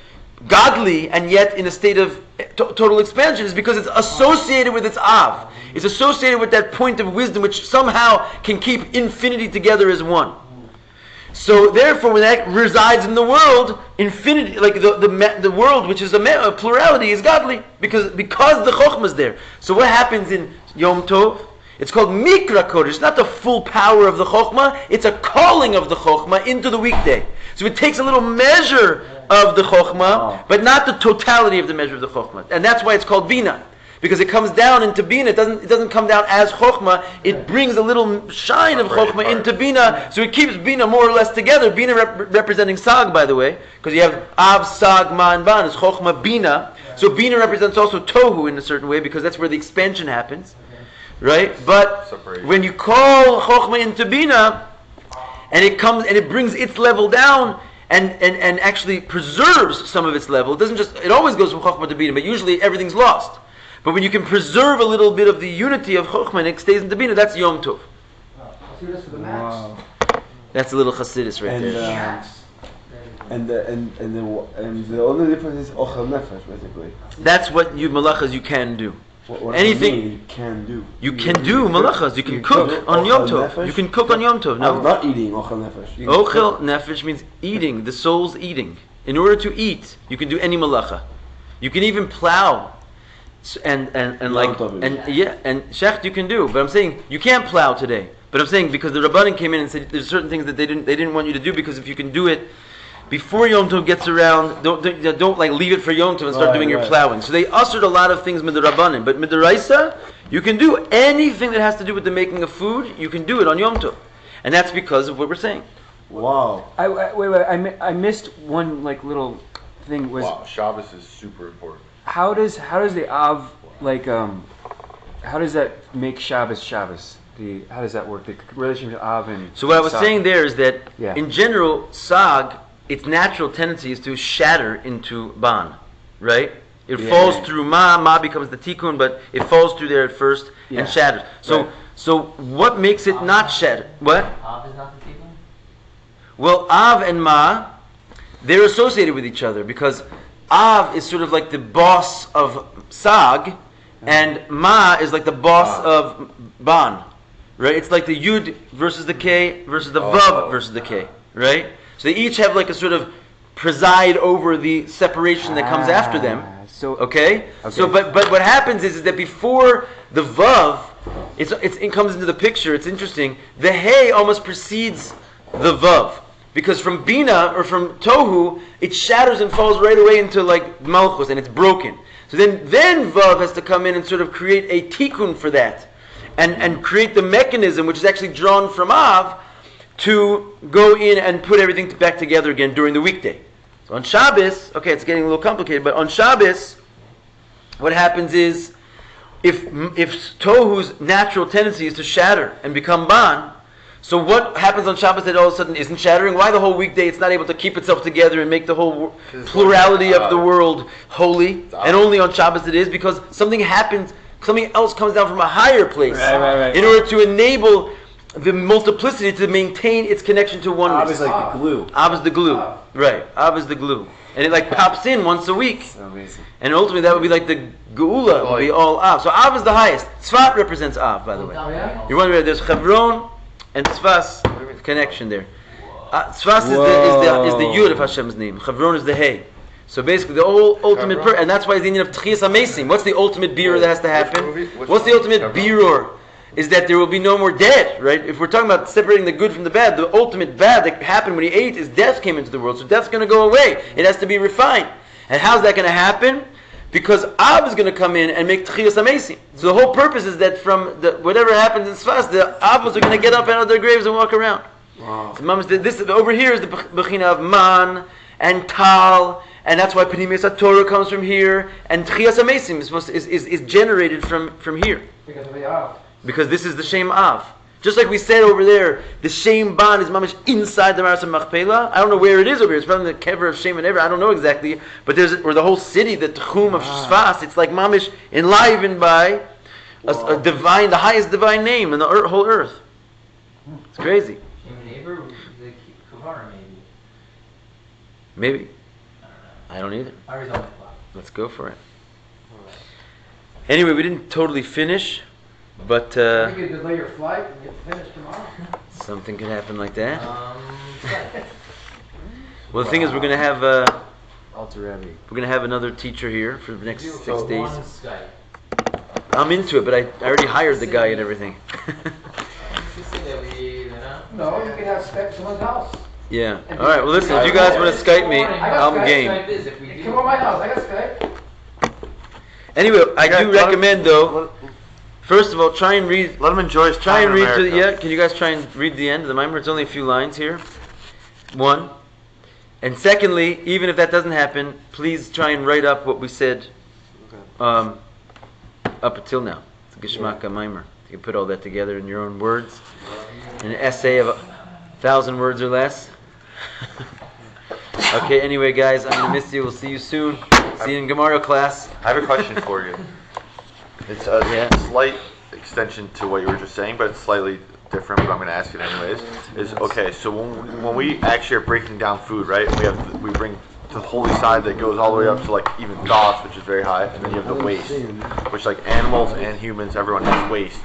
godly and yet in a state of total expansion, is because it's associated with its Av. It's associated with that point of wisdom which somehow can keep infinity together as one. So therefore, when that resides in the world, infinity, like the world which is a plurality, is godly because the Chokhmah is there. So what happens in Yom Tov? It's called Mikra Kodesh. It's not the full power of the Chokhmah. It's a calling of the Chokhmah into the weekday. So it takes a little measure of the Chokhmah, but not the totality of the measure of the Chokhmah. And that's why it's called Bina. Because it comes down into Bina. It doesn't come down as Chokhmah. It brings a little shine of Chokhmah into Bina. So it keeps Bina more or less together. Bina representing Sag, by the way. Because you have Av, Sag, Ma, and Ban. It's Chokhmah, Bina. So Bina represents also Tohu in a certain way, because that's where the expansion happens. Right? But when you call Chokhmah into Bina, and it comes and it brings its level down and actually preserves some of its level, it always goes from Chokhmah to Bina, but usually everything's lost. But when you can preserve a little bit of the unity of Chokhmah and it stays into Bina, that's Yom Tov. Wow. That's a little Chassidus right And there. and the only difference is ochel nefesh, basically. That's what malachas you can do. What Anything you can do. you can do malachas. You can cook on Yom Tov. You can cook on Yom Tov. I'm No, not eating ochel nefesh. ochel nefesh means eating. The soul's eating. In order to eat, you can do any malacha. You can even plow. And shecht you can do, but I'm saying you can't plow today. But I'm saying because the Rabbanim came in and said there's certain things that they didn't want you to do, because if you can do it before Yom Tov gets around, don't like leave it for Yom Tov and start doing your plowing. So they ushered a lot of things with the Rabbanim, but midaraisa you can do anything that has to do with the making of food. You can do it on Yom Tov, and that's because of what we're saying. Wow. I missed one like little thing. Was Wow, Shabbos is super important. how does the Av how does that make Shabbos Shabbos? how does that work? The relationship of Av and So what I was Sag. saying there is that Yeah. in general, Sag, its natural tendency is to shatter into Ban, right? It Yeah. falls through Ma becomes the Tikkun, but it falls through there at first Yeah. and shatters. So, Right. so what makes it not shatter? What? Av is not the Tikkun? Well, Av and Ma, they're associated with each other because Av is sort of like the boss of Sag, and Ma is like the boss of Ban, right? It's like the Yud versus the K versus the Vav versus the K, right? So they each have like a sort of preside over the separation that comes after them. So Okay? So, but what happens is that before the Vav, it comes into the picture. It's interesting. The Hey almost precedes the Vav. Because from Bina, or from Tohu, it shatters and falls right away into like Malchus, and it's broken. So then Vav has to come in and sort of create a tikkun for that. And create the mechanism, which is actually drawn from Av, to go in and put everything back together again during the weekday. So on Shabbos, okay, it's getting a little complicated, but on Shabbos, what happens is, if Tohu's natural tendency is to shatter and become Ban, so what happens on Shabbos that all of a sudden isn't shattering? Why the whole weekday it's not able to keep itself together and make the whole plurality of the world holy? And only on Shabbos it is, because something happens, something else comes down from a higher place Right. in order to enable the multiplicity to maintain its connection to oneness. Av is like the glue. Av is the glue. Right. Av is the glue. And it like pops in once a week. So amazing. And ultimately that would be like the Geula, would be all Av. So Av is the highest. Tzfat represents Av, by the way. yeah? You're wondering, there's Chevron and Tzfas connection there. Tzfas is the Yud of Hashem's name. Chevron is the Hey. So basically the whole ultimate, and that's why the Indian of Tchias HaMesim. What's the ultimate birur that has to happen? What's the ultimate birur? Is that there will be no more death, right? If we're talking about separating the good from the bad, the ultimate bad that happened when he ate is death came into the world. So death's going to go away. It has to be refined. And how's that going to happen? Because Av is going to come in and make Tchias HaMesim. So the whole purpose is that from whatever happens in Sfas, the Avos are going to get up out of their graves and walk around. Wow. So this over here is the Bechina of Man and Tal, and that's why Pnimius HaTorah comes from here, and Tchias HaMesim is generated from here. Because of the Av. Because this is the Shem Av. Just like we said over there, the Shem Ban is mamish inside the Maras of Machpelah. I don't know where it is over here. It's probably the kever of Shem and Ever. I don't know exactly. But or the whole city, the Tchum of Sfas, it's like mamish enlivened by a divine, the highest divine name in the whole earth. It's crazy. Human neighbor, the Kuvara maybe. Maybe. I don't know. I don't either. I was on the clock. Let's go for it. Anyway, we didn't totally finish, but You could delay your flight and get finished tomorrow. something could happen like that. Yeah. Well, the thing is, we're gonna have Alter Rebbe. we're gonna have another teacher here for the next 6 So days. one Skype. I'm into it, but I already hired the guy and everything. No, you can have Skype at someone's house. Yeah. All right. Well, listen. If you guys want to Skype me, I'm game. Skype is if we do. Come on my house, I got Skype. Anyway, I do recommend though. First of all, try and read. Let him enjoy his Try time and in read to the, America. yeah. Can you guys try and read the end of the mimer? It's only a few lines here. One. And secondly, even if that doesn't happen, please try and write up what we said up until now. It's a Geschmacka mimer. You can put all that together in your own words. An essay of 1,000 words or less. Okay, anyway, guys, I'm going to miss you. We'll see you soon. See you in Gemara class. I have a question for you. It's a slight extension to what you were just saying, but it's slightly different, but I'm going to ask it anyways. Is okay, so when we actually are breaking down food, right, we bring the holy side that goes all the way up to like even thoughts, which is very high, and then you have the waste, which like animals and humans, everyone has waste.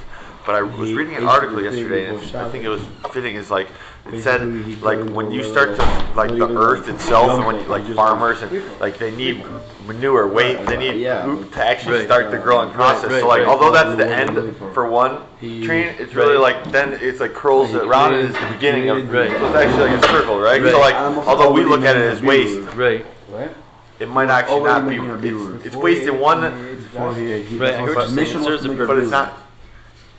But I was reading an article yesterday, and I think it was fitting. Is like it said, like when you start to like the earth itself, and when like farmers and like they need manure, they need to actually start the growing process. So like although that's the end for one train, it's really like then it's like curls around it is the beginning of. So it's actually like a circle, right? So like although we look at it as waste, Right. it might actually not be. It's waste in one, Right. but it's not.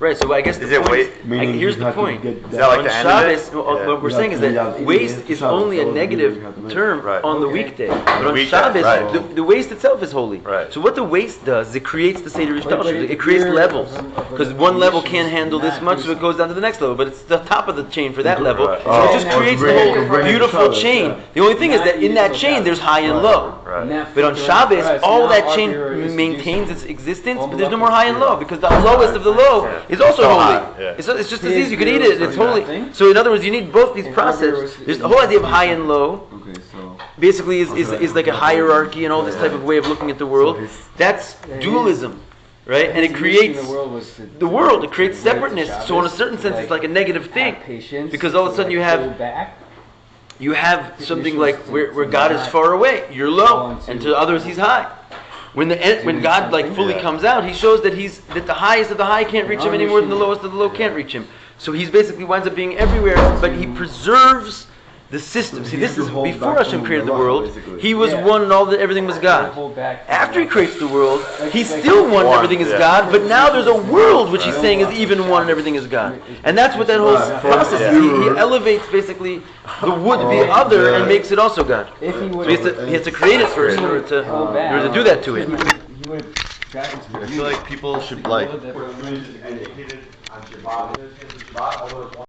Right. So I guess Is the it point weight? here's the point. Is that like On the end of it? Shabbos, what we're saying is Yeah. that waste is only a negative term Right. on the weekday. But on Weekday, Shabbos, right. the waste itself is holy. Right. So what the waste does is it creates the Seder Ishtalshus. It creates levels. Because one level can't handle this much, so it goes down to the next level. But it's the top of the chain for that level. Right. So it just creates the whole beautiful Shabbos, chain. yeah. The only thing is that in that chain, there's high and low. Right. But on Shabbos, all that chain maintains its existence, but there's no more high and low, because the lowest of the low is also So holy. high, yeah. It's just as easy, you can eat it, it's holy. So in other words, you need both these processes. There's the whole idea of high and low, Okay, so basically is like a hierarchy and all this type of way of looking at the world. That's dualism, right? And it creates the world, it creates separateness. So in a certain sense, it's like a negative thing, because all of a sudden you have something like where God is far away, you're low, and to others he's high. When God like fully comes out, he shows that that the highest of the high can't reach him any more than the lowest of the low can't reach him. So he's basically winds up being everywhere, but he preserves the system. See, this is before Hashem created the world. He was one, and everything was God. After he creates the world, he's still one, and everything is God. But now there's a world which he's saying is even one, and everything is God. And that's what that whole process is. He elevates basically the would-be other and makes it also God. So he has to create it first in order to do that to it. I feel like people should like. Educated on Shabbat, although